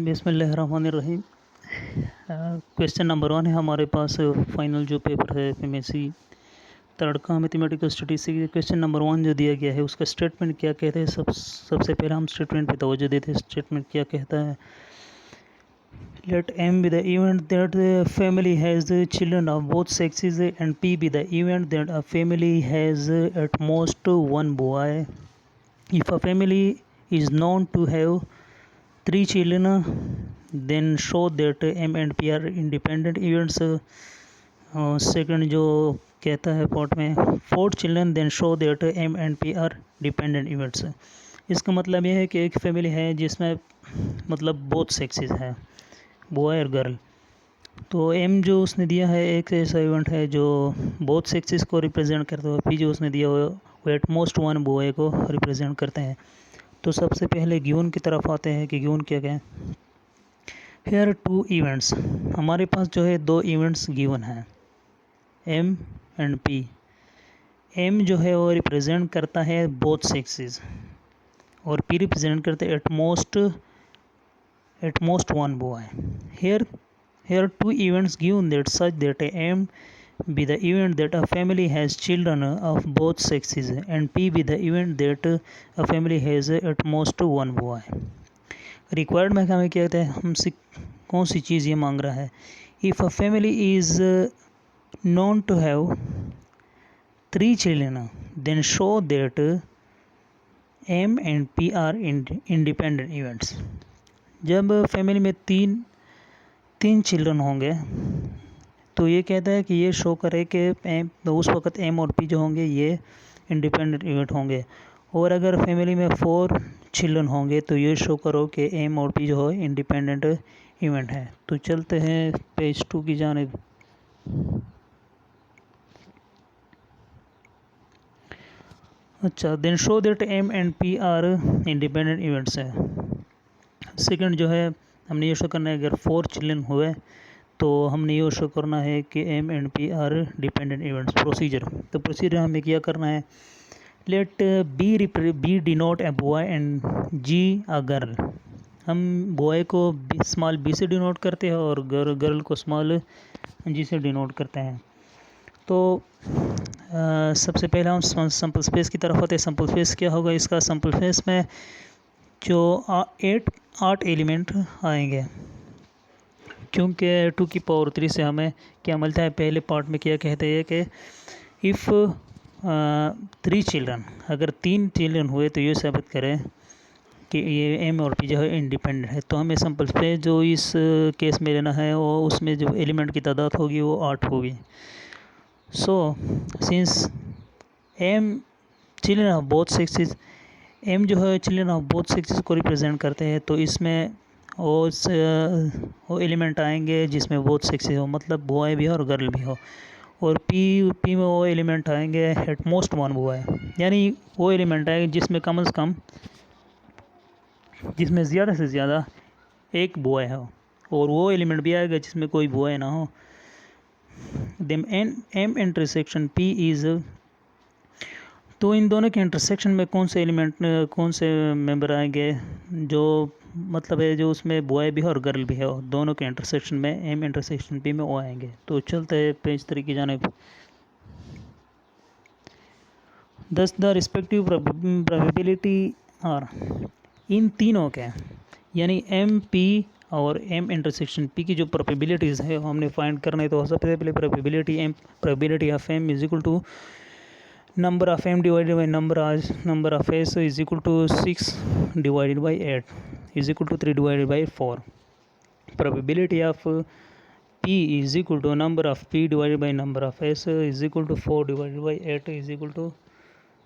बिस्मिल्लाहिर्रहमानिर्रहीम। Question number 1 है हमारे पास। फाइनल जो पेपर है एफएमएससी थर्ड का मैथमेटिकल स्टैटिस्टिक्स, क्वेश्चन नंबर 1 जो दिया गया है उसका स्टेटमेंट क्या कहते हैं। सबसे पहले हम स्टेटमेंट पे तवज्जो देते हैं। स्टेटमेंट क्या कहता है, let M be the event that the family has children of both sexes and P be the event that a family has at most one boy. If a family is known to have 3 children, then show that M and P are independent events. Second जो कहता है part में, 4 children then show that M and P are dependent events. इसका मतलब यह है कि एक फैमिली है जिसमें मतलब बोथ सेक्सेस है, बॉय और गर्ल। तो एम जो उसने दिया है एक ऐसा इवेंट है जो बोथ सेक्सेस को रिप्रेजेंट करता है। पी जो उसने दिया हुआ वो एट मोस्ट वन बॉय को रिप्रेजेंट करते हैं। तो सबसे पहले गिवन की तरफ आते हैं कि गिवन क्या है। हेयर 2 इवेंट्स, हमारे पास जो है 2 इवेंट्स गिवन हैं, एम एंड पी। एम जो है वो रिप्रेजेंट करता है बोथ सेक्सेस और पी रिप्रेजेंट करते हैं at most one boy. Here 2 events given that such that M be the event that a family has children of both sexes and P be the event that a family has at most one boy. Required में हमें क्या कहते हैं, हमसे कौन सी चीज़ ये मांग रहा है। If a family is known to have 3 children then show that M and P are independent events. जब फैमिली में तीन चिल्ड्रन होंगे तो ये कहता है कि ये शो करे कि एम, तो उस वक्त एम और पी जो होंगे ये इंडिपेंडेंट इवेंट होंगे। और अगर फैमिली में 4 चिल्ड्रन होंगे तो ये शो करो कि एम और पी जो है इंडिपेंडेंट इवेंट है। तो चलते हैं पेज 2 की जानिब। अच्छा, then show that M and P are independent events है। सेकंड जो है हमने ये शो करना है, अगर 4 चिल्ड्रन हुए तो हमने ये शो करना है कि M and P are dependent events. तो प्रोसीजर हमें क्या करना है, let b denote a boy and g a girl. हम बॉय को स्मॉल बी से डिनोट करते हैं और गर्ल को स्मॉल जी से डिनोट करते हैं। तो सबसे पहले हम सैम्पल स्पेस की तरफ आते हैं। सैम्पल स्पेस क्या होगा इसका, सैम्पल स्पेस में जो 8 एलिमेंट आएंगे, क्योंकि 2 की पावर 3 से हमें क्या मिलता है। पहले पार्ट में क्या कहते हैं कि इफ़ 3 चिल्ड्रन, अगर 3 चिल्ड्रन हुए तो ये साबित करें कि ये एम और पी जो है इंडिपेंडेंट है। तो हमें सैम्पल स्पेस जो इस केस में लेना है वो उसमें जो एलिमेंट की तादाद होगी वो 8 होगी। So since M children of both sexes, M जो है चिल्ड्रन ऑफ बोथ सेक्सेस को रिप्रेजेंट करते हैं, तो इसमें वो एलिमेंट आएंगे जिसमें बोथ सेक्सेस हो, मतलब बॉय भी हो और गर्ल भी हो। और पी में वो एलिमेंट आएंगे एट मोस्ट वन बॉय, यानी वो एलिमेंट आएंगे जिसमें कम से कम, जिसमें ज़्यादा से ज़्यादा एक बॉय हो, और वो एलिमेंट भी आएगा जिसमें कोई बॉय ना हो। Then M intersection P is, तो इन दोनों के इंटरसेक्शन में कौन से मेंबर आएंगे, जो मतलब है जो उसमें बॉय भी है और गर्ल भी है, दोनों के इंटरसेक्शन में एम इंटरसेक्शन पी में वो आएंगे। तो चलते हैं पेज 3 की जानिब। दस द रिस्पेक्टिव प्रोबेबिलिटी आर, इन तीनों के यानी एम पी और एम इंटरसेक्शन पी की जो प्रोबेबिलिटीज़ है वो हमने फाइंड करना है। तो सबसे पहले probability of M is equal to number of m divided by number of s is equal to 6 divided by 8 is equal to 3 divided by 4. Probability of p is equal to number of p divided by number of s is equal to 4 divided by 8 is equal to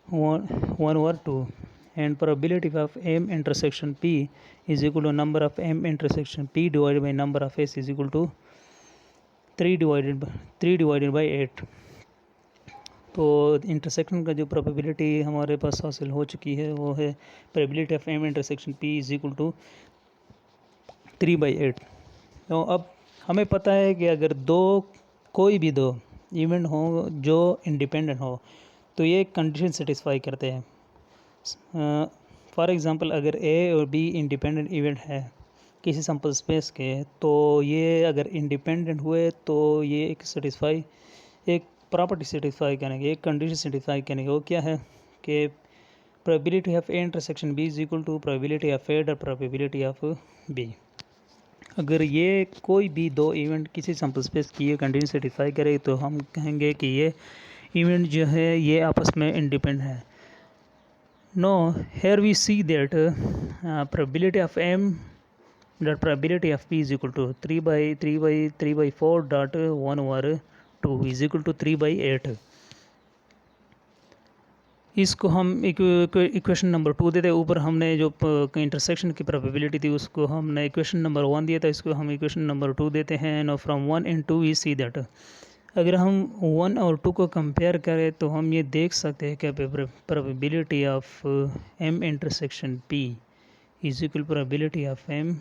1 over 2. And probability of m intersection p is equal to number of m intersection p divided by number of s is equal to 3 divided by 8. तो intersection का जो probability हमारे पास हासिल हो चुकी है वो है probability of M intersection P is equal to 3/8। तो अब हमें पता है कि अगर कोई भी दो इवेंट हो जो इंडिपेंडेंट हो तो ये कंडीशन सेटिस्फाई करते हैं। फॉर एग्ज़ाम्पल अगर ए और बी इंडिपेंडेंट इवेंट है किसी सैम्पल स्पेस के, तो ये अगर इंडिपेंडेंट हुए तो ये एक सेटिस्फाई, एक प्रॉपर्टी सेटिस्फाई करेंगे, एक कंडीशन सेटिस्फाई करेंगे। वो क्या है कि probability of A intersection B is equal to probability of A dot probability of B. अगर ये कोई भी दो इवेंट किसी सैम्पल स्पेस की ये कंडीशन सेटिस्फाई करे तो हम कहेंगे कि ये इवेंट जो है ये आपस में इंडिपेंडेंट है। Now here we see that probability of M dot probability of p is equal to 3/4 dot 1/2 is equal to 3/8। इसको हम इक्वेशन नंबर 2 देते हैं। ऊपर हमने जो इंटरसेक्शन की प्रोबेबिलिटी थी उसको हमने इक्वेशन नंबर 1 दिया था, इसको हम इक्वेशन नंबर 2 देते हैं। Now from 1 and 2 we see that अगर हम 1 और 2 को कंपेयर करें तो हम ये देख सकते हैं कि probability of M intersection P is equal probability of M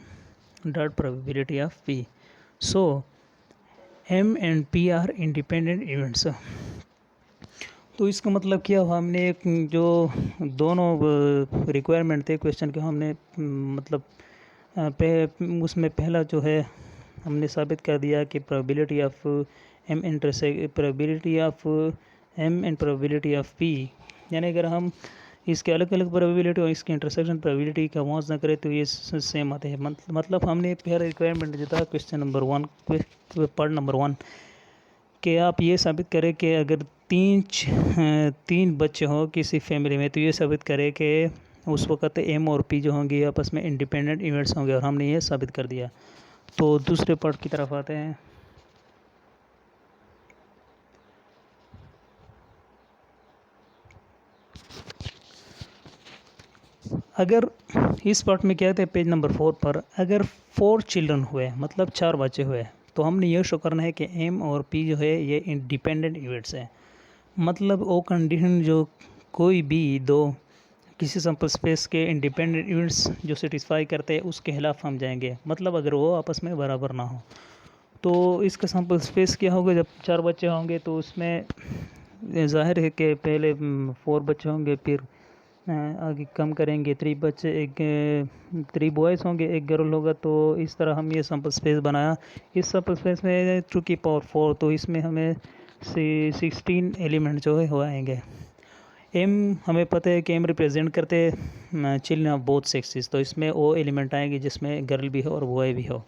dot probability of P. So M and P are independent events. तो इसका मतलब क्या हुआ, हमने एक जो दोनों रिक्वायरमेंट थे क्वेश्चन के हमने मतलब उसमें पहला जो है हमने साबित कर दिया कि probability of M probability of M and probability of P, यानी अगर हम इसके अलग अलग प्रोबेबिलिटी और इसकी इंटरसेक्शन प्रोबेबिलिटी का मौज ना करें तो ये सेम आते हैं। मतलब हमने पहला रिक्वायरमेंट जो था क्वेश्चन नंबर 1 पार्ट नंबर 1 कि आप ये साबित करें कि अगर तीन बच्चे हों किसी फैमिली में तो ये साबित करें कि उस वक़्त एम और पी जो होंगे आपस में इंडिपेंडेंट इवेंट्स होंगे, और हमने ये साबित कर दिया। तो दूसरे पार्ट की तरफ आते हैं। अगर इस पार्ट में क्या कहते हैं पेज नंबर 4 पर, अगर 4 चिल्ड्रन हुए मतलब 4 बच्चे हुए तो हमने ये शो करना है कि एम और पी जो है ये इंडिपेंडेंट इवेंट्स हैं। मतलब वो कंडीशन जो कोई भी दो किसी सैम्पल स्पेस के इंडिपेंडेंट इवेंट्स जो सेटिस्फाई करते हैं उसके खिलाफ हम जाएंगे। मतलब अगर वो आपस में बराबर ना हो तो इसका सैम्पल स्पेस क्या होगा, जब 4 बच्चे होंगे तो उसमें ज़ाहिर है कि पहले 4 बच्चे होंगे, फिर आगे कम करेंगे 3 बच्चे, 3 बॉयज़ होंगे, 1 गर्ल होगा। तो इस तरह हम ये सैम्पल स्पेस बनाया। इस सैम्पल स्पेस में 2 की पावर 4, तो इसमें हमें 16 एलिमेंट जो है हो आएंगे। एम हमें पता है कि एम रिप्रेजेंट करते चिल्ड्रन ऑफ बोथ सेक्सेस, तो इसमें वो एलिमेंट आएंगे जिसमें गर्ल भी हो और बॉय भी हो।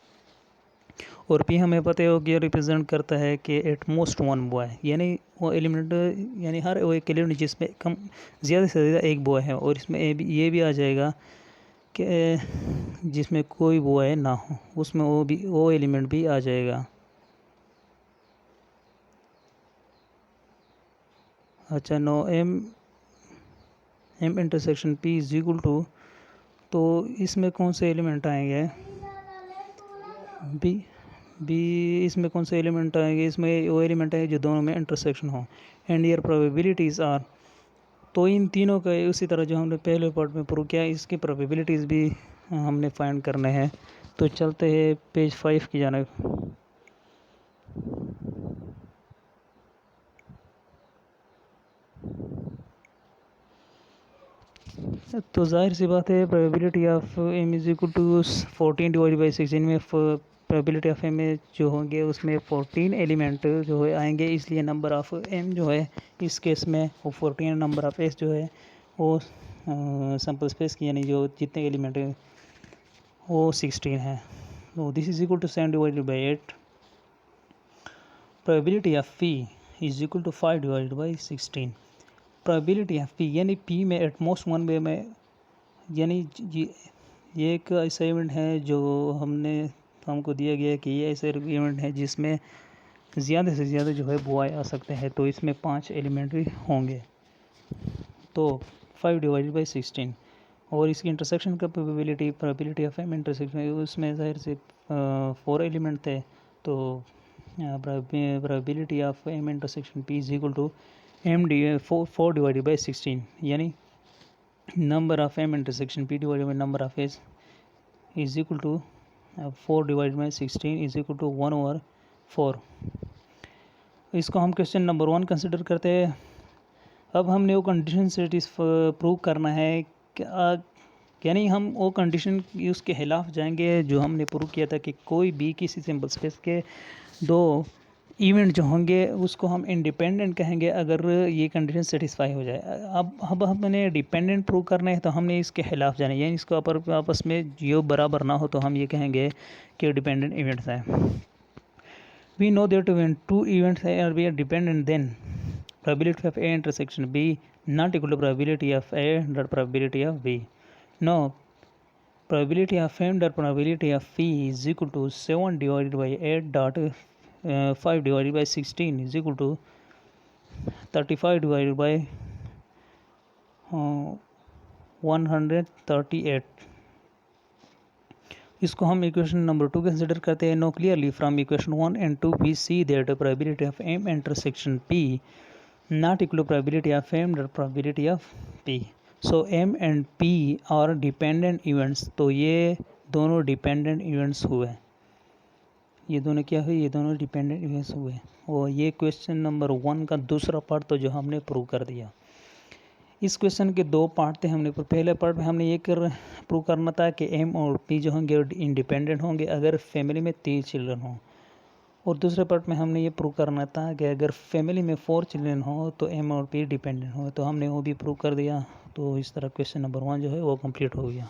और पी हमें पता हो कि रिप्रेजेंट करता है कि एट मोस्ट 1 बॉय, यानी वो एलिमेंट यानी हर वो एक एलिमेंट जिसमें कम ज़्यादा से ज़्यादा एक बॉय है। और इसमें ये भी आ जाएगा कि जिसमें कोई बॉय ना हो उसमें वो एलिमेंट भी आ जाएगा। अच्छा, now M intersection P is equal to, तो इसमें कौन से एलिमेंट आएंगे, बी इसमें कौन से एलिमेंट आएंगे, इसमें वो एलिमेंट आएंगे जो दोनों में इंटरसेक्शन हो। एंड ईयर प्रोबेबिलिटीज़ आर, तो इन तीनों का उसी तरह जो हमने पहले पार्ट में प्रूव किया इसकी प्रोबेबिलिटीज़ भी हमने फाइंड करने हैं। तो चलते हैं पेज 5 की जानिब। तो जाहिर सी बात है probability of M is equal to 14 divide by 16 में प्रोबेबिलिटी ऑफ एम जो होंगे उसमें 14 एलिमेंट जो है आएंगे, इसलिए नंबर ऑफ़ एम जो है इस केस में वो 14, नंबर ऑफ़ एस जो है वो सैम्पल स्पेस की यानी जो जितने एलिमेंट हैं वो 16 है। तो this is equal to 7 divided by 8। Probability of P is equal to 5 divided by 16। Probability of P यानी पी में एटमोस्ट 1 वे में, यानी ये एक ऐसा इवेंट है जो हमको दिया गया है कि ये ऐसा इवेंट है जिसमें ज़्यादा से ज़्यादा जो है बॉय आ सकते हैं। तो इसमें 5 एलिमेंट भी होंगे, तो 5 डिवाइडेड बाई 16। और इसकी इंटरसेक्शन का प्रोबेबिलिटी ऑफ एम इंटरसेक्शन उसमें ज़ाहिर से 4 एलिमेंट थे। तो probability of M intersection P is equal to four divided by 16, यानी number of M intersection P divided by number of S is equal to 4 divided by 16 is equal to 1/4। इसको हम question number 1 consider करते हैं। अब हमने वो condition prove करना है कि यानी हम वो कंडीशन उसके खिलाफ जाएंगे जो हमने प्रूव किया था कि कोई भी किसी सिंपल स्पेस के दो इवेंट जो होंगे उसको हम इंडिपेंडेंट कहेंगे अगर ये कंडीशन सेटिस्फाई हो जाए। अब हमने डिपेंडेंट प्रूव करना है तो हमने इसके खिलाफ जाना है, यानी इसको आपस में जो बराबर ना हो तो हम ये कहेंगे कि डिपेंडेंट इवेंट्स हैं। We know that when two events are dependent, then probability of A intersection B not equal to probability of A dot probability of B. Now, probability of M dot probability of B is equal to 7 divided by 8 dot 5 divided by 16 is equal to 35 divided by 138. इसको हम equation number 2 consider करते हैं। Now clearly from equation 1 and 2 we see that probability of M intersection P not equal probability of M dot probability of P. So M and P are dependent events, तो ये दोनों dependent events हुए, ये दोनों क्या हुए, ये दोनों डिपेंडेंट इवेंट्स हुए। और ये क्वेश्चन नंबर 1 का दूसरा पार्ट तो जो हमने प्रूव कर दिया। इस क्वेश्चन के दो पार्ट थे, हमने पहले पार्ट में हमने ये प्रूव करना था कि एम और पी जो होंगे इंडिपेंडेंट होंगे अगर फैमिली में 3 चिल्ड्रन हों, और दूसरे पार्ट में हमने ये प्रूव करना था कि अगर फैमिली में 4 चिल्ड्रन हो तो एम और पी डिपेंडेंट हो, तो हमने वो भी प्रूव कर दिया। तो इस तरह क्वेश्चन नंबर 1 जो है वो कंप्लीट हो गया।